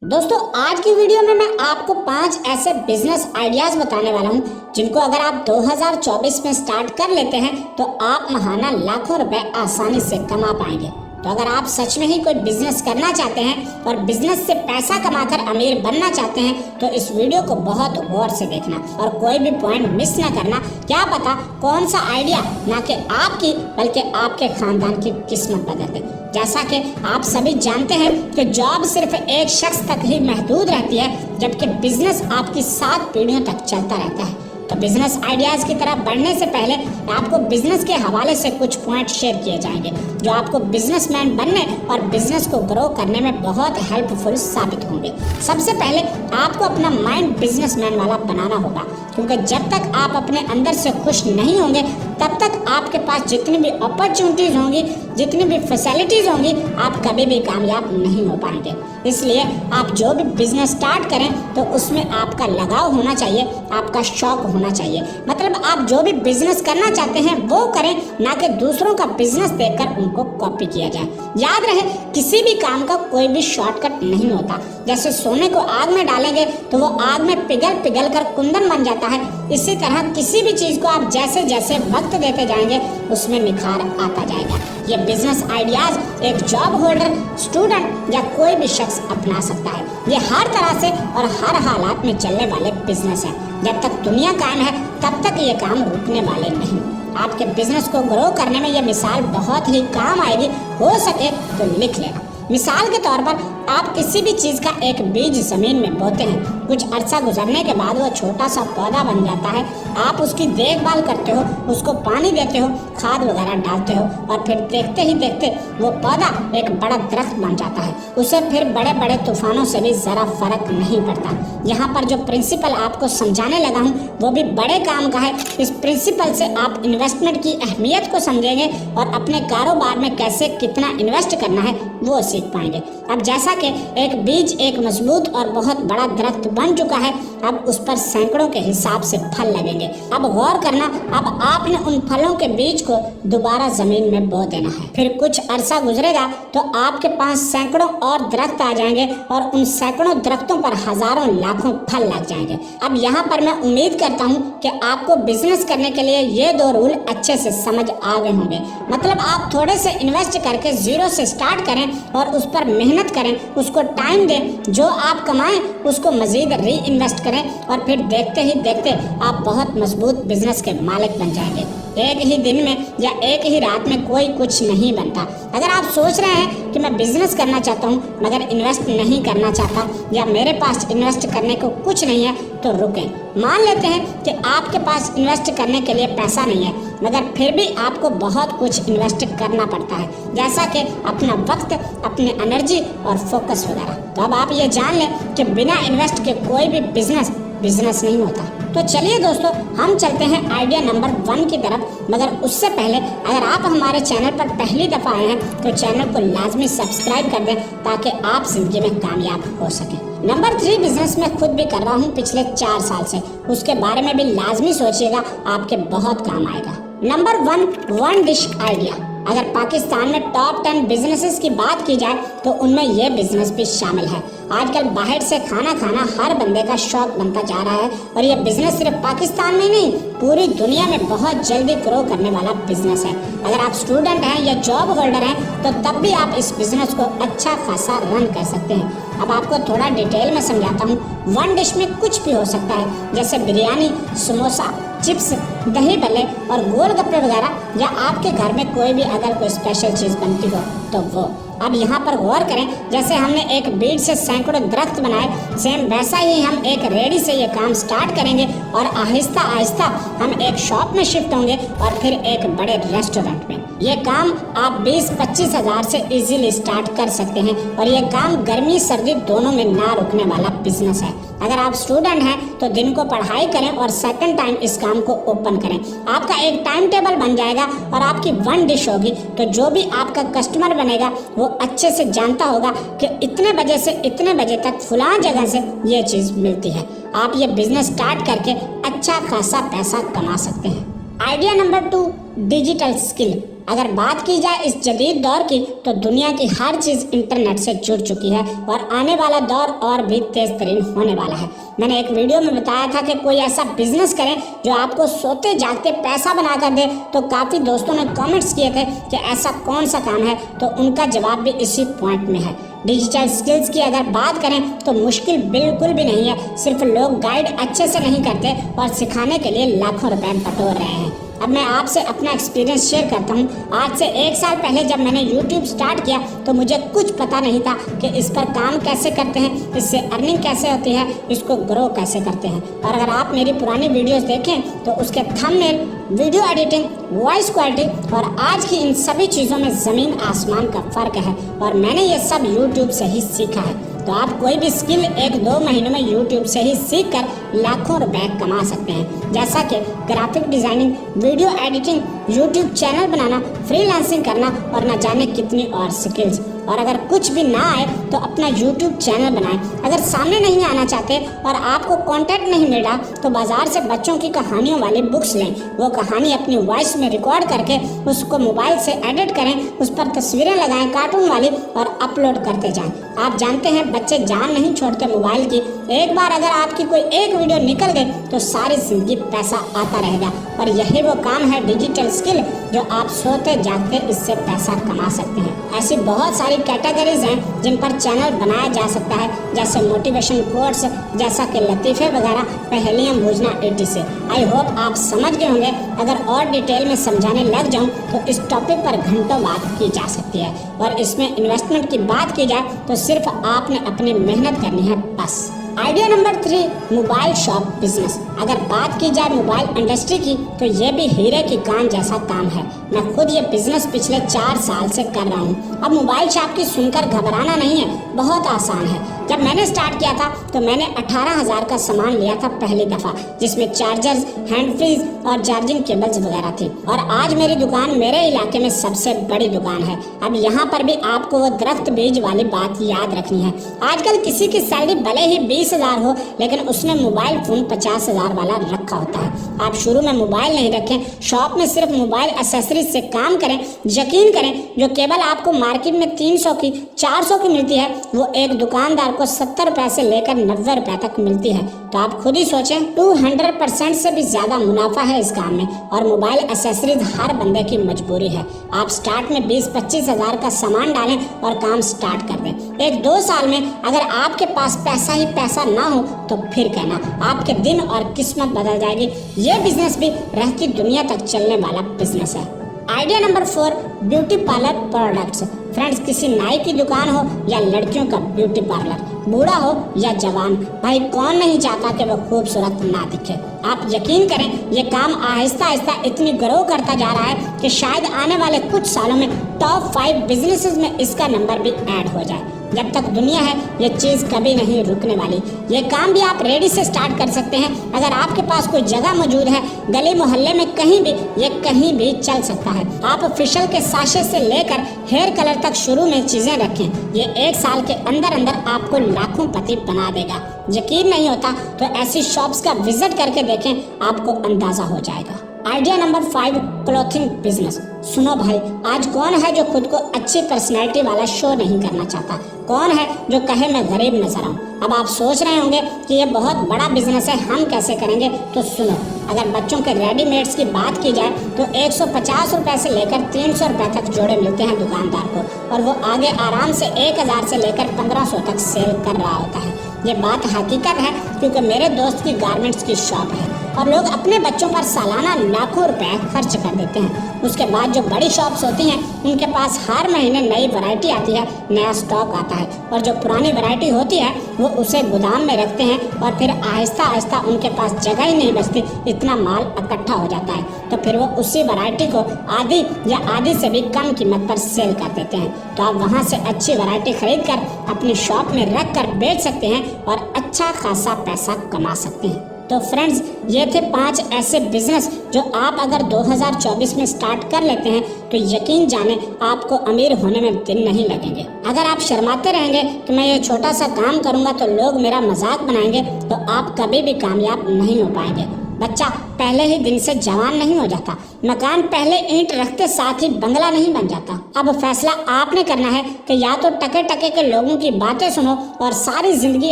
दोस्तों आज की वीडियो में मैं आपको 5 ऐसे बिजनेस आइडियाज बताने वाला हूं जिनको अगर आप 2024 में स्टार्ट कर लेते हैं तो आप महाना लाखों रुपए आसानी से कमा पाएंगे। तो अगर आप सच में ही कोई बिजनेस करना चाहते हैं और बिजनेस से पैसा कमाकर अमीर बनना चाहते हैं तो इस वीडियो को बहुत गौर से देखना और कोई भी पॉइंट मिस ना करना। क्या पता कौन सा आइडिया ना कि आपकी बल्कि आपके खानदान की किस्मत बदल दे। जैसा कि आप सभी जानते हैं कि जॉब सिर्फ एक शख्स तक ही महदूद रहती है, जबकि बिजनेस आपकी 7 पीढ़ियों तक चलता रहता है। तो बिजनेस आइडियाज की तरफ बढ़ने से पहले आपको बिजनेस के हवाले से कुछ पॉइंट शेयर किए जाएंगे जो आपको बिजनेसमैन बनने और बिजनेस को ग्रो करने में बहुत हेल्पफुल साबित होंगे। सबसे पहले आपको अपना माइंड बिजनेसमैन वाला बनाना होगा, क्योंकि जब तक आप अपने अंदर से खुश नहीं होंगे तब तक आपके पास जितनी भी अपॉर्चुनिटीज होंगी, जितनी भी फैसिलिटीज होंगी, आप कभी भी कामयाब नहीं हो पाएंगे। इसलिए आप जो भी बिजनेस स्टार्ट करें तो उसमें आपका लगाव होना चाहिए, आपका शौक होना चाहिए। मतलब आप जो भी बिजनेस करना चाहते हैं वो करें, ना कि दूसरों का बिजनेस देखकर उनको कॉपी किया जाए। याद रहे किसी भी काम का कोई भी शॉर्टकट नहीं होता। जैसे सोने को आग में डालेंगे तो वो आग में पिघल पिघल कर कुंदन बन जाता है, इसी तरह किसी भी चीज को आप जैसे जैसे वक्त देते जाएंगे उसमें निखार आता जाएगा। ये बिजनेस आइडियाज एक जॉब होल्डर, स्टूडेंट या कोई भी शख्स अपना सकता है। ये हर तरह से और हर हालात में चलने वाले बिजनेस हैं। जब तक दुनिया कायम है तब तक ये काम रुकने वाले नहीं। आपके बिजनेस को ग्रो करने में ये मिसाल बहुत ही काम आएगी, हो सके तो लिख लेना। मिसाल के तौर पर आप किसी भी चीज का एक बीज जमीन में बोते हैं, कुछ अरसा गुजरने के बाद वो छोटा सा पौधा बन जाता है। आप उसकी देखभाल करते हो, उसको पानी देते हो, खाद वगैरह डालते हो और फिर देखते ही देखते वो पौधा एक बड़ा दरख्त बन जाता है। उसे फिर बड़े बड़े तूफानों से भी जरा फर्क नहीं पड़ता। यहाँ पर जो प्रिंसिपल आपको समझाने लगा हूँ वो भी बड़े काम का है। इस प्रिंसिपल से आप इन्वेस्टमेंट की अहमियत को समझेंगे और अपने कारोबार में कैसे कितना इन्वेस्ट करना है वो सीख पाएंगे। अब जैसा कि एक बीज एक मजबूत और बहुत बड़ा दरख्त बन चुका है, अब उस पर सैकड़ों के हिसाब से फल लगेंगे। अब गौर करना, अब आपने उन फलों के बीज को दोबारा जमीन में बो देना है। फिर कुछ अरसा गुजरेगा तो आपके पास सैकड़ों और दरख्त आ जाएंगे और उन सैकड़ों दरख्तों पर हजारों लाखों फल लग जाएंगे। अब यहाँ पर मैं उम्मीद करता हूँ कि आपको बिजनेस करने के लिए ये 2 रूल अच्छे से समझ आ गए होंगे। मतलब आप थोड़े से इन्वेस्ट करके जीरो से स्टार्ट करें और उस पर मेहनत करें, उसको टाइम दें, जो आप कमाएं उसको मजीद री इन्वेस्ट करें और फिर देखते ही देखते आप बहुत मजबूत बिजनेस के मालिक बन जाएंगे। एक ही दिन में या एक ही रात में कोई कुछ नहीं बनता। अगर आप सोच रहे हैं कि मैं बिजनेस करना चाहता हूँ मगर इन्वेस्ट नहीं करना चाहता या मेरे पास इन्वेस्ट करने को कुछ नहीं है तो रुकें। मान लेते हैं कि आपके पास इन्वेस्ट करने के लिए पैसा नहीं है मगर फिर भी आपको बहुत कुछ इन्वेस्ट करना पड़ता है, जैसा कि अपना वक्त, अपनी एनर्जी और फोकस वगैरह। तो अब आप ये जान लें कि बिना इन्वेस्ट के कोई भी बिजनेस नहीं होता। तो चलिए दोस्तों हम चलते हैं आइडिया नंबर 1 की तरफ। मगर उससे पहले अगर आप हमारे चैनल पर पहली दफ़ा आए हैं तो चैनल को लाजमी सब्सक्राइब कर दें ताकि आप जिंदगी में कामयाब हो सकें। नंबर 3 बिजनेस में खुद भी कर रहा हूँ पिछले 4 साल से, उसके बारे में भी लाजमी सोचिएगा, आपके बहुत काम आएगा। Number 1 one dish idea. अगर पाकिस्तान में टॉप 10 बिजनेसेस की बात की जाए तो उनमें यह बिजनेस भी शामिल है। आजकल बाहर से खाना खाना हर बंदे का शौक बनता जा रहा है और यह बिजनेस सिर्फ पाकिस्तान में नहीं पूरी दुनिया में बहुत जल्दी ग्रो करने वाला बिजनेस है। अगर आप स्टूडेंट हैं या जॉब होल्डर हैं तो तब भी आप इस बिजनेस को अच्छा खासा रन कर सकते हैं। अब आपको थोड़ा डिटेल में समझाता हूँ। वन डिश में कुछ भी हो सकता है, जैसे बिरयानी, समोसा, चिप्स, दही भल्ले और गोलगप्पे वगैरह, या आपके घर में कोई भी अगर कोई स्पेशल चीज़ बनती हो तो वो। अब यहाँ पर गौर करें, जैसे हमने एक बीज से सैकड़ों दरख्त बनाए, सेम वैसा ही हम एक रेडी से ये काम स्टार्ट करेंगे और आहिस्ता आहिस्ता हम एक शॉप में शिफ्ट होंगे और फिर एक बड़े रेस्टोरेंट में। ये काम आप 20-25 हज़ार से इजीली स्टार्ट कर सकते हैं और ये काम गर्मी सर्दी दोनों में ना रुकने वाला बिजनेस है। अगर आप स्टूडेंट हैं तो दिन को पढ़ाई करें और सेकंड टाइम इस काम को ओपन करें। आपका एक टाइम टेबल बन जाएगा और आपकी वन डिश होगी, तो जो भी आपका कस्टमर बनेगा वो अच्छे से जानता होगा कि इतने बजे से इतने बजे तक फलां जगह से ये चीज़ मिलती है। आप ये बिजनेस स्टार्ट करके अच्छा खासा पैसा कमा सकते हैं। Idea number 2 digital skill. अगर बात की जाए इस जदीद दौर की तो दुनिया की हर चीज़ इंटरनेट से जुड़ चुकी है और आने वाला दौर और भी तेज तरीन होने वाला है। मैंने एक वीडियो में बताया था कि कोई ऐसा बिजनेस करें जो आपको सोते जागते पैसा बना कर दे, तो काफ़ी दोस्तों ने कमेंट्स किए थे कि ऐसा कौन सा काम है, तो उनका जवाब भी इसी पॉइंट में है। डिजिटल स्किल्स की अगर बात करें तो मुश्किल बिल्कुल भी नहीं है, सिर्फ लोग गाइड अच्छे से नहीं करते और सिखाने के लिए लाखों रुपए बटोर रहे हैं। अब मैं आपसे अपना एक्सपीरियंस शेयर करता हूँ। आज से 1 साल पहले जब मैंने YouTube स्टार्ट किया तो मुझे कुछ पता नहीं था कि इस पर काम कैसे करते हैं, इससे अर्निंग कैसे होती है, इसको ग्रो कैसे करते हैं। और अगर आप मेरी पुरानी वीडियोस देखें तो उसके thumbnail, video editing, voice quality और आज की इन सभी चीज़ों में ज़मीन आसमान का फ़र्क है और मैंने ये सब YouTube से ही सीखा है। तो आप कोई भी स्किल 1-2 महीनों में YouTube से ही सीख कर लाखों रुपए कमा सकते हैं, जैसा कि graphic designing, video editing, YouTube channel बनाना, फ्रीलांसिंग करना और न जाने कितनी और स्किल्स। और अगर कुछ भी ना आए तो अपना YouTube चैनल बनाएं। अगर सामने नहीं आना चाहते और आपको कंटेंट नहीं मिल रहा तो बाज़ार से बच्चों की कहानियों वाली बुक्स लें, वो कहानी अपनी वॉइस में रिकॉर्ड करके उसको मोबाइल से एडिट करें, उस पर तस्वीरें लगाएं कार्टून वाली और अपलोड करते जाएं। आप जानते हैं बच्चे जान नहीं छोड़ते मोबाइल की। एक बार अगर आपकी कोई एक वीडियो निकल गई तो सारी जिंदगी पैसा आता रहेगा और यही वो काम है डिजिटल स्किल जो आप सोते जागते इससे पैसा कमा सकते हैं। ऐसी बहुत सारी कैटेगरीज हैं जिन पर चैनल बनाया जा सकता है, जैसे मोटिवेशन कोट्स, जैसा कि लतीफ़े वगैरह, पहेलियाँ बूझना etc। आई होप आप समझ गए होंगे। अगर और डिटेल में समझाने लग जाऊं तो इस टॉपिक पर घंटों बात की जा सकती है और इसमें इन्वेस्टमेंट की बात की जाए तो सिर्फ आपने अपनी मेहनत करनी है बस। Idea number 3, mobile shop business. अगर बात की जाए मोबाइल इंडस्ट्री की तो ये भी हीरे की कान जैसा काम है। मैं खुद ये बिजनेस पिछले 4 साल से कर रहा हूँ। अब मोबाइल शॉप की सुनकर घबराना नहीं है, बहुत आसान है। जब मैंने स्टार्ट किया था तो मैंने 18,000 का सामान लिया था पहली दफ़ा, जिसमें चार्जर्स, हैंड फ्रीज और चार्जिंग केबल्स वगैरह थी। और आज मेरी दुकान मेरे इलाके में सबसे बड़ी दुकान है। अब यहाँ पर भी आपको वो दरख्त बीज वाली बात याद रखनी है। आजकल किसी की सैलरी भले ही 20,000 हो, लेकिन उसने मोबाइल फ़ोन 50,000 वाला रखा होता है। आप शुरू में मोबाइल नहीं रखें, शॉप में सिर्फ मोबाइल एसेसरीज से काम करें। यकीन करें, जो केबल आपको मार्केट में 300 की, 400 की मिलती है, वो एक दुकानदार को 70 रुपए से लेकर 90 रुपए तक मिलती है। तो आप खुद ही सोचें, 200% से भी ज़्यादा मुनाफा है इस काम में। और मोबाइल एसेसरीज हर बंदे की मजबूरी है। आप स्टार्ट में 20-25 हज़ार का सामान डालें और काम स्टार्ट कर दें। 1-2 साल में अगर आपके पास पैसा ही पैसा ना हो तो फिर कहना, आपके दिन और किस्मत बदल जाएगी। ये बिजनेस भी रहती दुनिया तक चलने वाला बिजनेस है। Idea number 4, beauty parlour products. Friends, किसी नाई की दुकान हो या लड़कियों का ब्यूटी पार्लर, बूढ़ा हो या जवान, भाई कौन नहीं चाहता कि वो खूबसूरत ना दिखे। आप यकीन करें, ये काम आहिस्ता आहिस्ता इतनी ग्रो करता जा रहा है कि शायद आने वाले कुछ सालों में टॉप 5 बिजनेसेस में इसका नंबर भी ऐड हो जाए। जब तक दुनिया है ये चीज़ कभी नहीं रुकने वाली। ये काम भी आप रेडी से स्टार्ट कर सकते हैं। अगर आपके पास कोई जगह मौजूद है, गली मोहल्ले में कहीं भी, ये कहीं भी चल सकता है। आप फेशियल के साशे से लेकर हेयर कलर तक शुरू में चीज़ें रखें। ये 1 साल के अंदर अंदर आपको लाखों पति बना देगा। यकीन नहीं होता तो ऐसी शॉप्स का विजिट करके देखें, आपको अंदाज़ा हो जाएगा। Idea number 5, clothing business. सुनो भाई, आज कौन है जो खुद को अच्छी पर्सनैलिटी वाला शो नहीं करना चाहता? कौन है जो कहे मैं गरीब नजर आऊं? अब आप सोच रहे होंगे कि ये बहुत बड़ा बिजनेस है, हम कैसे करेंगे? तो सुनो, अगर बच्चों के रेडीमेड्स की बात की जाए तो 150 रुपए से लेकर 300 रुपए तक जोड़े मिलते हैं दुकानदार को, और वो आगे आराम से 1000 से लेकर 1500 तक सेल कर रहा होता है। ये बात हकीकत है, क्योंकि मेरे दोस्त की गारमेंट्स की शॉप है और लोग अपने बच्चों पर सालाना लाखों रुपए खर्च कर देते हैं। उसके बाद जो बड़ी शॉप्स होती हैं, उनके पास हर महीने नई वैरायटी आती है, नया स्टॉक आता है, और जो पुरानी वैरायटी होती है वो उसे गोदाम में रखते हैं और फिर आहिस्ता आहिस्ता उनके पास जगह ही नहीं बचती, इतना माल इकट्ठा हो जाता है। तो फिर वो उसी वैरायटी को आधी या आधी से भी कम कीमत पर सेल कर देते हैं। तो आप वहाँ से अच्छी वैरायटी खरीद कर अपनी शॉप में रख कर बेच सकते हैं और अच्छा खासा पैसा कमा सकते हैं। तो फ्रेंड्स, ये थे 5 ऐसे बिजनेस जो आप अगर 2024 में स्टार्ट कर लेते हैं तो यकीन जाने आपको अमीर होने में दिन नहीं लगेंगे। अगर आप शर्माते रहेंगे कि मैं ये छोटा सा काम करूंगा तो लोग मेरा मजाक बनाएंगे, तो आप कभी भी कामयाब नहीं हो पाएंगे। बच्चा पहले ही दिन से जवान नहीं हो जाता। मकान पहले ईंट रखते साथ ही बंगला नहीं बन जाता। अब फैसला आपने करना है कि या तो टके टके के लोगों की बातें सुनो और सारी जिंदगी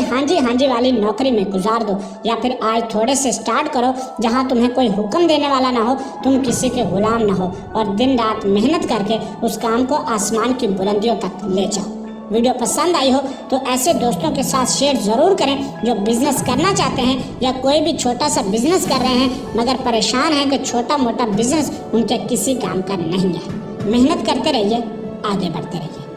हांजी वाली नौकरी में गुजार दो, या फिर आज थोड़े से स्टार्ट करो जहां तुम्हें कोई हुक्म देने वाला ना हो, तुम किसी के गुलाम ना हो और दिन रात मेहनत करके उस काम को आसमान की बुलंदियों तक ले जाओ। वीडियो पसंद आई हो तो ऐसे दोस्तों के साथ शेयर ज़रूर करें जो बिजनेस करना चाहते हैं या कोई भी छोटा सा बिजनेस कर रहे हैं मगर परेशान हैं कि छोटा मोटा बिजनेस उनके किसी काम का नहीं है। मेहनत करते रहिए, आगे बढ़ते रहिए।